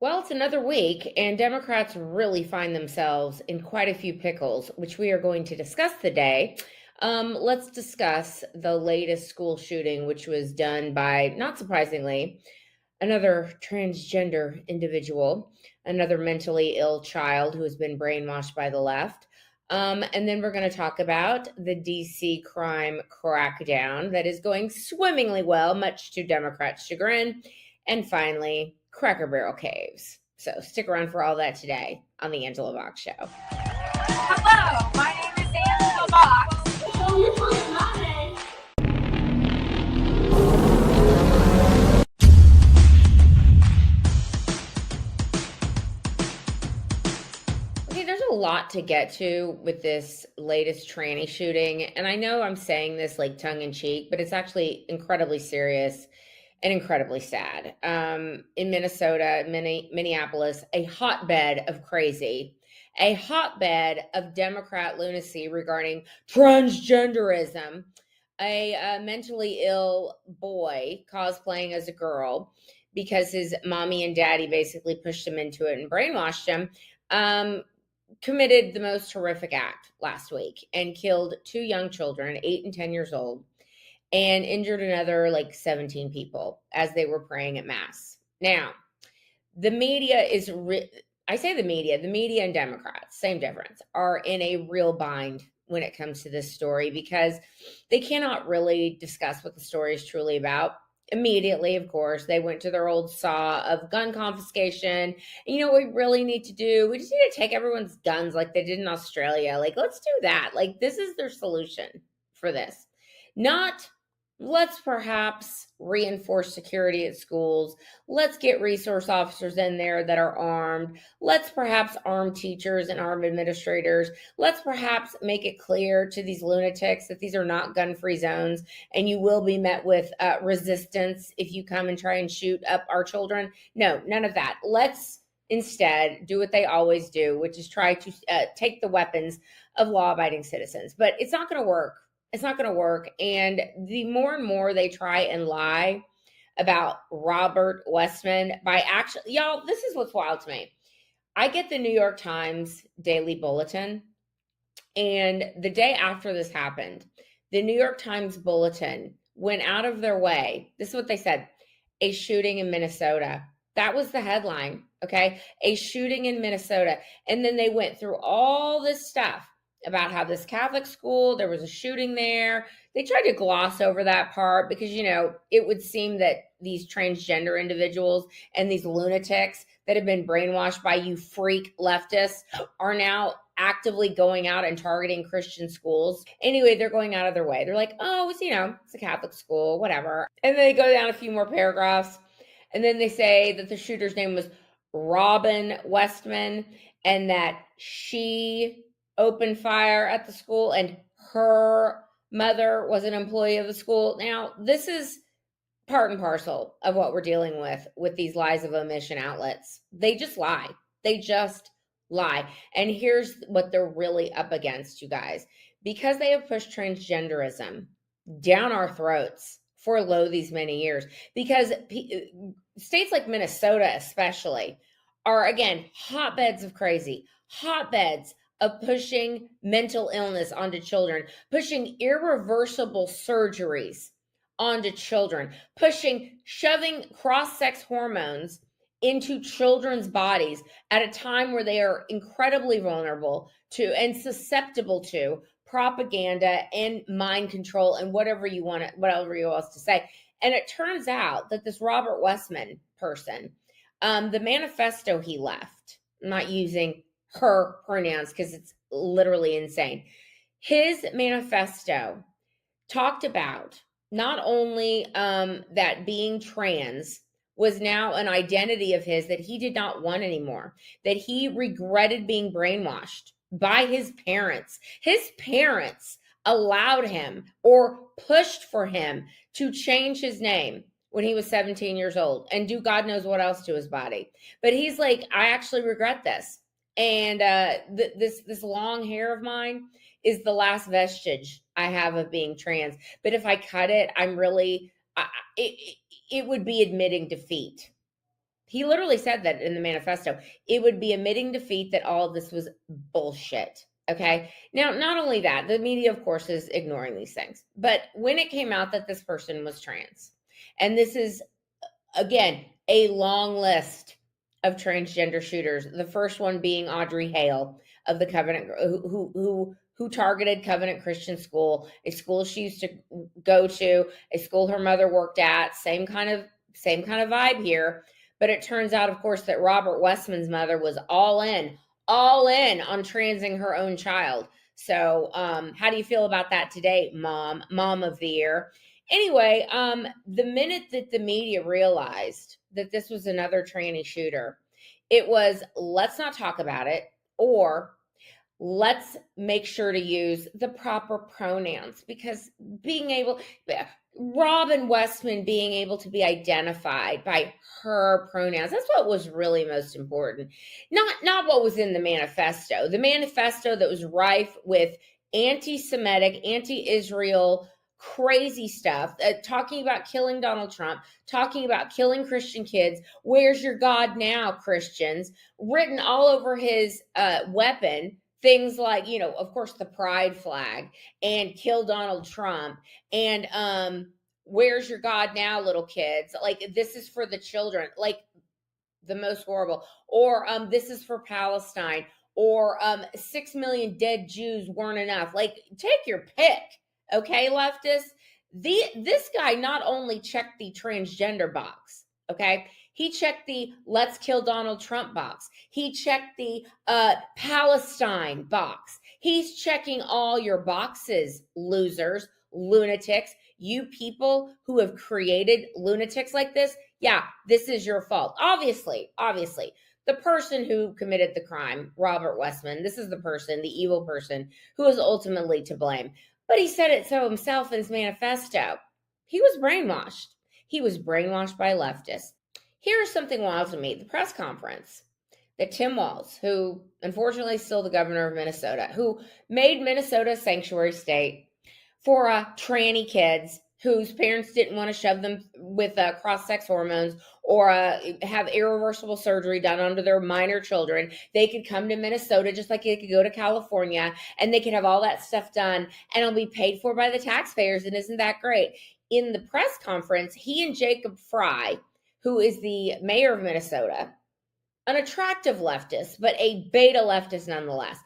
Well, it's another week, and Democrats really find themselves in quite a few pickles, which we are going to discuss today. Let's discuss the latest school shooting, which was done by, not surprisingly, another transgender individual, another mentally ill child who has been brainwashed by the left. And then we're going to talk about the DC crime crackdown that is going swimmingly well, much to Democrats' chagrin. And finally, Cracker Barrel Caves. So stick around for all that today on the Angela Box Show. Hello, my name is Angela Box. Show your personality. Okay, there's a lot to get to with this latest tranny shooting. And I know I'm saying this like tongue in cheek, but it's actually incredibly serious and incredibly sad. In Minnesota, Minneapolis, a hotbed of crazy, a hotbed of Democrat lunacy regarding transgenderism. A mentally ill boy cosplaying as a girl because his mommy and daddy basically pushed him into it and brainwashed him. Committed the most horrific act last week and killed two young children, 8 and 10 years old, and injured another like 17 people as they were praying at mass. Now, the media is, I say the media and Democrats, same difference, are in a real bind when it comes to this story because they cannot really discuss what the story is truly about. Immediately, of course, they went to their old saw of gun confiscation. And you know what we really need to do? We just need to take everyone's guns like they did in Australia. Like, let's do that. Like, this is their solution for this. Not let's perhaps reinforce security at schools. Let's get resource officers in there that are armed. Let's perhaps arm teachers and arm administrators. Let's perhaps make it clear to these lunatics that these are not gun-free zones and you will be met with resistance if you come and try and shoot up our children. No, none of that. Let's instead do what they always do, which is try to take the weapons of law-abiding citizens. But it's not going to work. It's not going to work. And the more and more they try and lie about Robert Westman by actually, y'all, this is what's wild to me. I get the New York Times Daily Bulletin, and the day after this happened, the New York Times Bulletin went out of their way. This is what they said: a shooting in Minnesota. That was the headline, okay? A shooting in Minnesota. And then they went through all this stuff about how this Catholic school, there was a shooting there. They tried to gloss over that part because, you know, it would seem that these transgender individuals and these lunatics that have been brainwashed by you freak leftists are now actively going out and targeting Christian schools. Anyway, they're going out of their way. They're like, oh, it's a Catholic school, whatever. And then they go down a few more paragraphs. And then they say that the shooter's name was Robin Westman and that she opened fire at the school and her mother was an employee of the school. Now, this is part and parcel of what we're dealing with these lies of omission outlets. They just lie. They just lie. And here's what they're really up against, you guys. Because they have pushed transgenderism down our throats for these many years, because states like Minnesota especially are, again, hotbeds of crazy, hotbeds of pushing mental illness onto children, pushing irreversible surgeries onto children, shoving cross-sex hormones into children's bodies at a time where they are incredibly vulnerable to and susceptible to propaganda and mind control and whatever you else to say. And it turns out that this Robert Westman person, the manifesto he left, I'm not using her pronouns because it's literally insane. His manifesto talked about not only that being trans was now an identity of his that he did not want anymore, that he regretted being brainwashed by his parents. His parents allowed him or pushed for him to change his name when he was 17 years old and do God knows what else to his body. But he's like, I actually regret this. And this long hair of mine is the last vestige I have of being trans. But if I cut it, I'm really, it would be admitting defeat. He literally said that in the manifesto. It would be admitting defeat that all of this was bullshit. Okay. Now, not only that, the media, of course, is ignoring these things. But when it came out that this person was trans, and this is, again, a long list of transgender shooters, the first one being Audrey Hale of the Covenant, who targeted Covenant Christian School, a school she used to go to, a school her mother worked at, same kind of vibe here. But it turns out, of course, that Robert Westman's mother was all in on transing her own child. So, how do you feel about that today, mom of the year? Anyway, the minute that the media realized that this was another tranny shooter, it was, let's not talk about it, or let's make sure to use the proper pronouns, because Robin Westman being able to be identified by her pronouns, that's what was really most important. Not what was in the manifesto. The manifesto that was rife with anti-Semitic, anti-Israel, crazy stuff, talking about killing Donald Trump, talking about killing Christian kids. Where's your God now, Christians? Written all over his weapon. Things like, of course, the pride flag, and kill Donald Trump, and where's your God now, little kids? Like, this is for the children, like the most horrible. Or this is for Palestine, or 6 million dead Jews weren't enough. Like, take your pick, okay, leftists? This guy not only checked the transgender box, okay? He checked the let's kill Donald Trump box. He checked the Palestine box. He's checking all your boxes, losers, lunatics. You people who have created lunatics like this, yeah, this is your fault. Obviously, the person who committed the crime, Robert Westman, this is the person, the evil person, who is ultimately to blame. But he said it so himself in his manifesto. He was brainwashed. He was brainwashed by leftists. Here's something wild to me. The press conference that Tim Walz, who unfortunately is still the governor of Minnesota, who made Minnesota a sanctuary state for tranny kids whose parents didn't want to shove them with cross-sex hormones, or have irreversible surgery done onto their minor children. They could come to Minnesota just like they could go to California, and they could have all that stuff done, and it'll be paid for by the taxpayers. And isn't that great? In the press conference, he and Jacob Fry, who is the mayor of Minnesota, an attractive leftist, but a beta leftist nonetheless.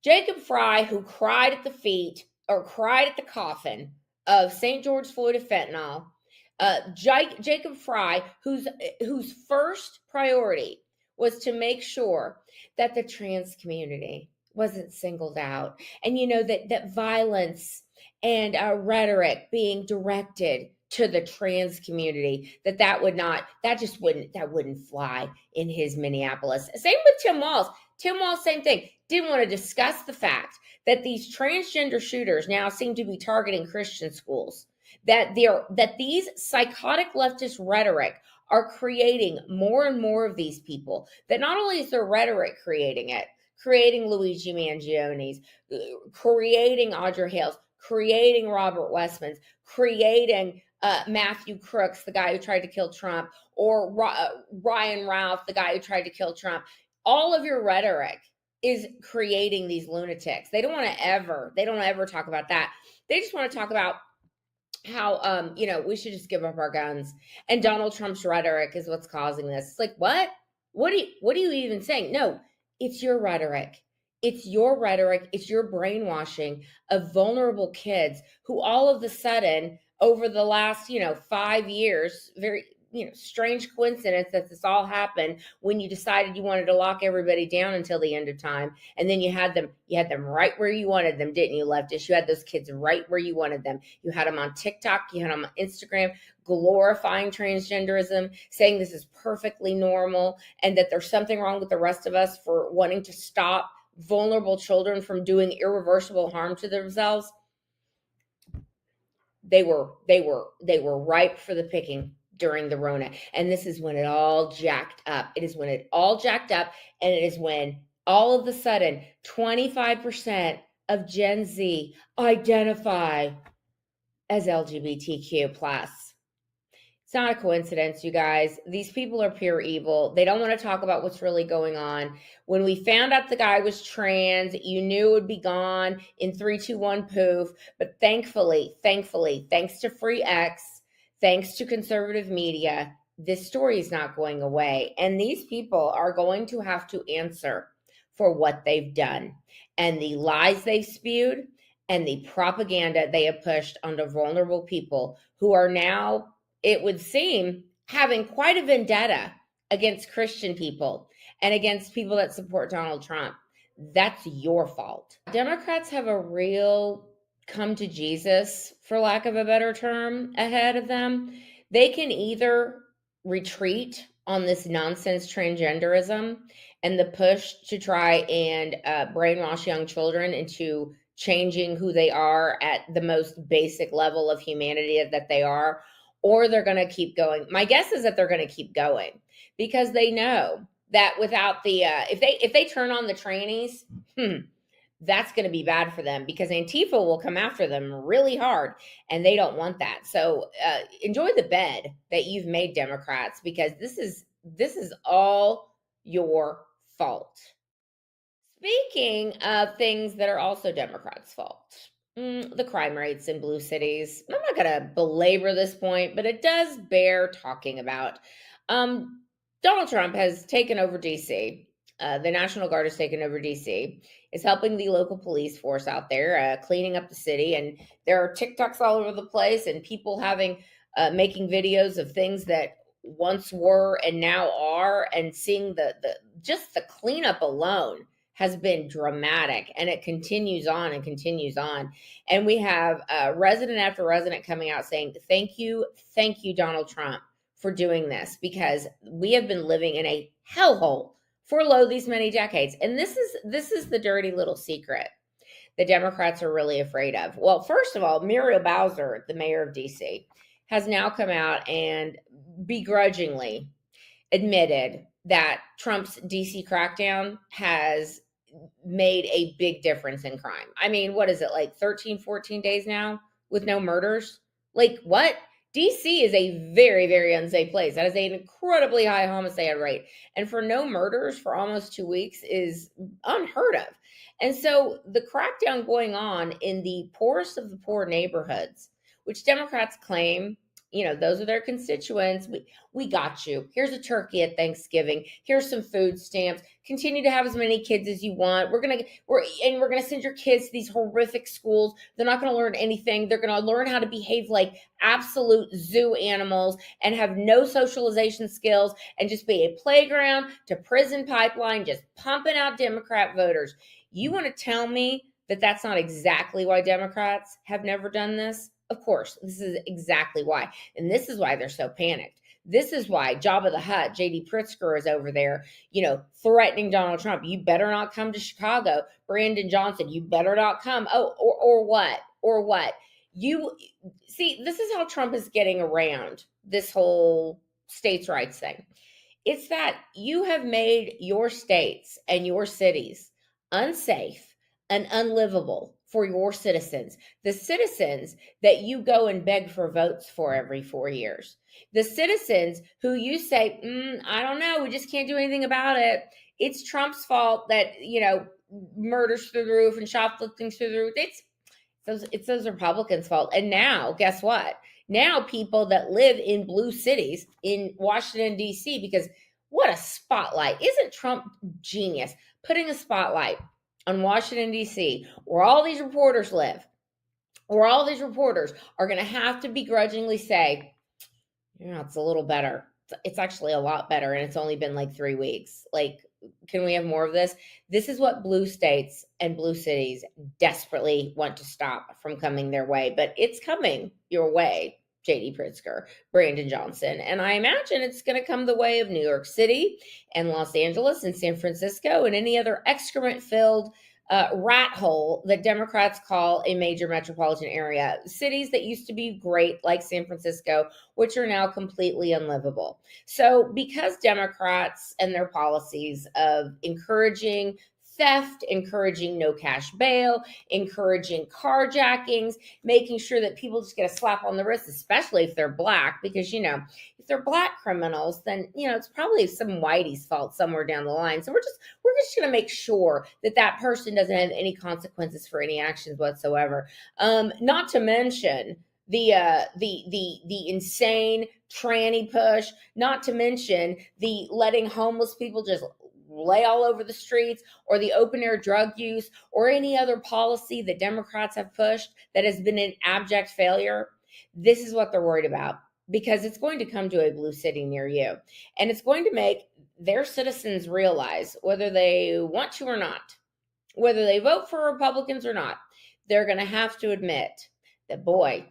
Jacob Fry, who cried at the coffin of St. George Floyd of fentanyl. Jacob Fry, whose first priority was to make sure that the trans community wasn't singled out, and that violence and rhetoric being directed to the trans community, that wouldn't fly in his Minneapolis. Same with Tim Walz. Tim Walz, same thing. Didn't want to discuss the fact that these transgender shooters now seem to be targeting Christian schools, that these psychotic leftist rhetoric are creating more and more of these people, that not only is their rhetoric creating Luigi Mangionis, creating Audrey Hales, creating Robert Westmans, creating Matthew Crooks, the guy who tried to kill Trump, or Ryan Ralph, the guy who tried to kill Trump. All of your rhetoric is creating these lunatics. They don't ever talk about that. They just want to talk about how we should just give up our guns, and Donald Trump's rhetoric is what's causing this. It's like, what are you even saying? No, it's your rhetoric. It's your brainwashing of vulnerable kids who all of a sudden, over the last 5 years, very strange coincidence that this all happened when you decided you wanted to lock everybody down until the end of time. And then you had them right where you wanted them, didn't you, leftists? You had those kids right where you wanted them. You had them on TikTok, you had them on Instagram, glorifying transgenderism, saying this is perfectly normal, and that there's something wrong with the rest of us for wanting to stop vulnerable children from doing irreversible harm to themselves. They were ripe for the picking during the Rona. And this is when it all jacked up. It is when it all jacked up. And it is when all of a sudden 25% of Gen Z identify as LGBTQ plus. It's not a coincidence, you guys. These people are pure evil. They don't want to talk about what's really going on. When we found out the guy was trans, you knew it would be gone in 3, 2, 1 poof. But thankfully, thanks to Free X, thanks to conservative media, this story is not going away. And these people are going to have to answer for what they've done and the lies they've spewed and the propaganda they have pushed onto vulnerable people who are now, it would seem, having quite a vendetta against Christian people and against people that support Donald Trump. That's your fault. Democrats have a real come to Jesus, for lack of a better term, ahead of them. They can either retreat on this nonsense transgenderism and the push to try and brainwash young children into changing who they are at the most basic level of humanity that they are, or they're going to keep going. My guess is that they're going to keep going because they know that without the if they turn on the trannies, that's going to be bad for them because Antifa will come after them really hard, and they don't want that. So enjoy the bed that you've made, Democrats, because this is all your fault. Speaking of things that are also Democrats' fault, the crime rates in blue cities. I'm not going to belabor this point, but it does bear talking about. Donald Trump has taken over D.C. The National Guard has taken over D.C. Is helping the local police force out there, cleaning up the city. And there are TikToks all over the place and people making videos of things that once were and now are, and seeing the just the cleanup alone has been dramatic, and it continues on and continues on. And we have resident after resident coming out saying, thank you, Donald Trump, for doing this, because we have been living in a hellhole for these many decades. And this is the dirty little secret the Democrats are really afraid of. Well, first of all, Muriel Bowser, the mayor of DC, has now come out and begrudgingly admitted that Trump's DC crackdown has made a big difference in crime. I mean, what is it, like 13, 14 days now with no murders? Like, what? DC is a very, very unsafe place. That is an incredibly high homicide rate. And for no murders for almost 2 weeks is unheard of. And so the crackdown going on in the poorest of the poor neighborhoods, which Democrats claim, those are their constituents. We got you. Here's a turkey at Thanksgiving. Here's some food stamps. Continue to have as many kids as you want. We're gonna send your kids to these horrific schools. They're not gonna learn anything. They're gonna learn how to behave like absolute zoo animals and have no socialization skills and just be a playground to prison pipeline, just pumping out Democrat voters. You want to tell me that that's not exactly why Democrats have never done this? Of course, this is exactly why. And this is why they're so panicked. This is why Jabba the Hutt, J.D. Pritzker, is over there, threatening Donald Trump. You better not come to Chicago. Brandon Johnson, you better not come. Oh, or what? Or what? You see, this is how Trump is getting around this whole states' rights thing. It's that you have made your states and your cities unsafe and unlivable for your citizens, the citizens that you go and beg for votes for every 4 years, the citizens who you say, I don't know, we just can't do anything about it. It's Trump's fault that, murders through the roof and shoplifting's through the roof. It's those Republicans' fault. And now, guess what? Now people that live in blue cities in Washington, D.C., because what a spotlight. Isn't Trump genius putting a spotlight on Washington, D.C., where all these reporters live, where all these reporters are going to have to begrudgingly say, it's a little better. It's actually a lot better, and it's only been like 3 weeks. Like, can we have more of this? This is what blue states and blue cities desperately want to stop from coming their way, but it's coming your way, J.D. Pritzker, Brandon Johnson. And I imagine it's going to come the way of New York City and Los Angeles and San Francisco and any other excrement-filled rat hole that Democrats call a major metropolitan area. Cities that used to be great, like San Francisco, which are now completely unlivable. So because Democrats and their policies of encouraging theft, encouraging no cash bail, encouraging carjackings, making sure that people just get a slap on the wrist, especially if they're black, because, if they're black criminals, then, it's probably some whitey's fault somewhere down the line. So we're just going to make sure that that person doesn't have any consequences for any actions whatsoever. Not to mention the insane tranny push, not to mention the letting homeless people just lay all over the streets, or the open air drug use, or any other policy that Democrats have pushed that has been an abject failure. This is what they're worried about, because it's going to come to a blue city near you, and it's going to make their citizens realize, whether they want to or not, whether they vote for Republicans or not, they're going to have to admit that, boy,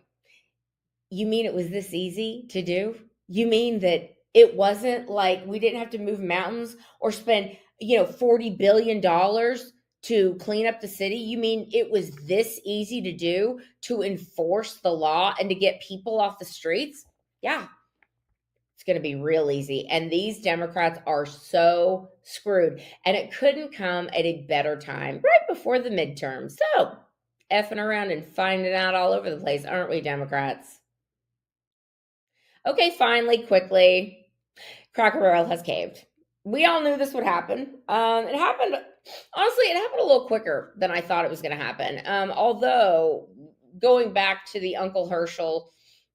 you mean it was this easy to do? You mean that it wasn't like we didn't have to move mountains or spend, $40 billion to clean up the city? You mean it was this easy to do, to enforce the law and to get people off the streets? Yeah, it's going to be real easy. And these Democrats are so screwed. And it couldn't come at a better time, right before the midterms. So, effing around and finding out all over the place, aren't we, Democrats? Okay, finally, quickly, Cracker Barrel has caved. We all knew this would happen. It happened, honestly, it happened a little quicker than I thought it was going to happen. Although, going back to the Uncle Herschel,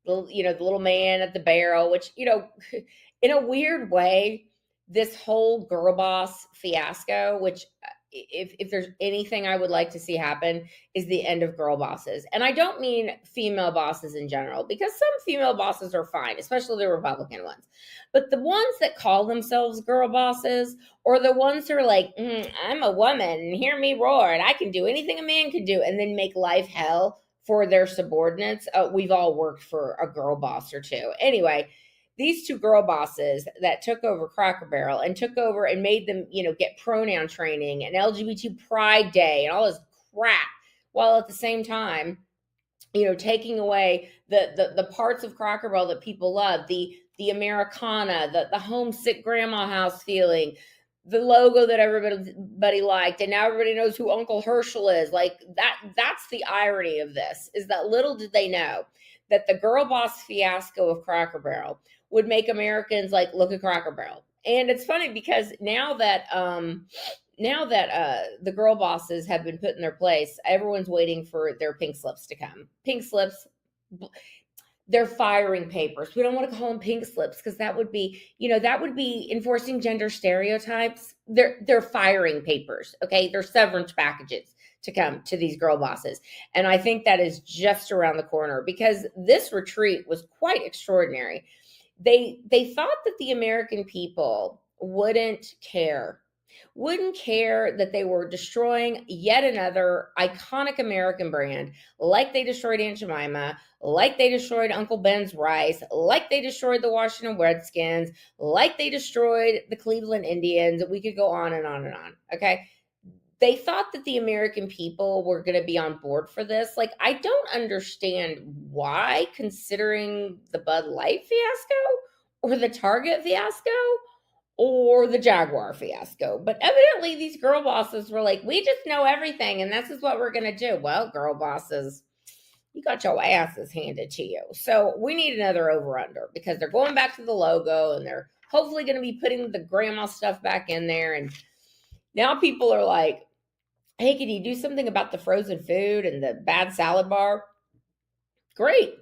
the little man at the barrel, which, in a weird way, this whole girl boss fiasco, which if there's anything I would like to see happen, is the end of girl bosses. And I don't mean female bosses in general, because some female bosses are fine, especially the Republican ones. But the ones that call themselves girl bosses, or the ones who are like, I'm a woman and hear me roar and I can do anything a man can do, and then make life hell for their subordinates. We've all worked for a girl boss or two. Anyway, these two girl bosses that took over Cracker Barrel and took over and made them, get pronoun training and LGBT Pride Day and all this crap, while at the same time, taking away the parts of Cracker Barrel that people love, the Americana, the homesick grandma house feeling, the logo that everybody liked, and now everybody knows who Uncle Herschel is. Like that's the irony of this, is that little did they know that the girl boss fiasco of Cracker Barrel would make Americans like, look at Cracker Barrel. And it's funny because now that the girl bosses have been put in their place, everyone's waiting for their pink slips to come. Pink slips, they're firing papers. We don't want to call them pink slips, because that would be enforcing gender stereotypes. They're firing papers. Okay, they're severance packages to come to these girl bosses. And I think that is just around the corner, because this retreat was quite extraordinary. They thought that the American people wouldn't care that they were destroying yet another iconic American brand, like they destroyed Aunt Jemima, like they destroyed Uncle Ben's rice, like they destroyed the Washington Redskins, like they destroyed the Cleveland Indians. We could go on and on and on. Okay. They thought that the American people were going to be on board for this. Like, I don't understand why, considering the Bud Light fiasco or the Target fiasco or the Jaguar fiasco. But evidently these girl bosses were like, we just know everything and this is what we're going to do. Well, girl bosses, you got your asses handed to you. So we need another over-under, because they're going back to the logo and they're hopefully going to be putting the grandma stuff back in there. And now people are like, hey, can you do something about the frozen food and the bad salad bar? Great.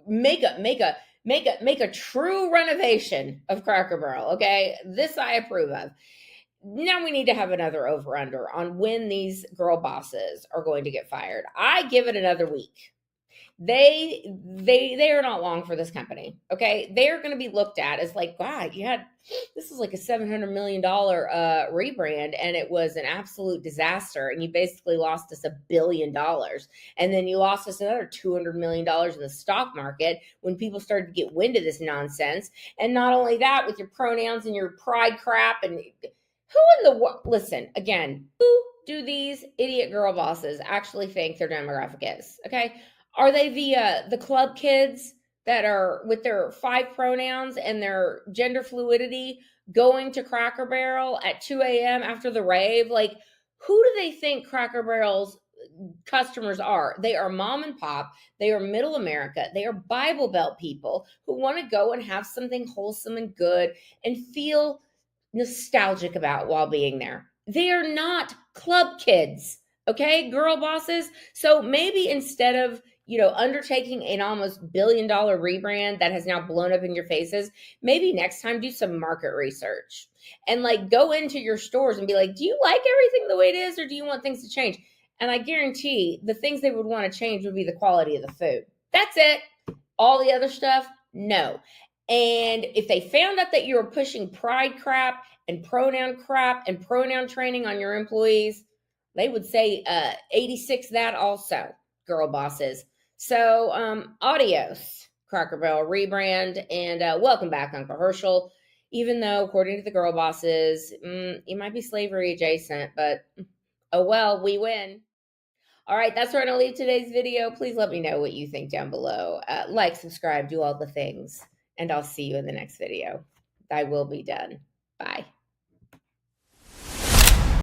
Make a true renovation of Cracker Barrel. Okay. This I approve of. Now we need to have another over under on when these girl bosses are going to get fired. I give it another week. They are not long for this company. Okay. They are going to be looked at as like, wow, this is like a $700 million rebrand, and it was an absolute disaster. And you basically lost us $1 billion. And then you lost us another $200 million in the stock market when people started to get wind of this nonsense. And not only that, with your pronouns and your pride crap, and who in the world, listen, again, who do these idiot girl bosses actually think their demographic is? Okay. Are they the club kids that are with their 5 pronouns and their gender fluidity going to Cracker Barrel at 2 a.m. after the rave? Like, Who do they think Cracker Barrel's customers are? They are mom and pop. They are middle America. They are Bible Belt people who want to go and have something wholesome and good and feel nostalgic about while being there. They are not club kids, okay, girl bosses. So maybe instead of, undertaking an almost $1 billion rebrand that has now blown up in your faces, maybe next time do some market research and like go into your stores and be like, do you like everything the way it is, or do you want things to change? And I guarantee the things they would want to change would be the quality of the food. That's it. All the other stuff, no. And if they found out that you were pushing pride crap and pronoun training on your employees, they would say 86 that also, girl bosses. So, adios, Cracker Barrel rebrand, and welcome back, Uncle Herschel. Even though, according to the girl bosses, you might be slavery adjacent, but oh well, we win. All right, that's where I'm going to leave today's video. Please let me know what you think down below. Like, subscribe, do all the things, and I'll see you in the next video. I will be done. Bye.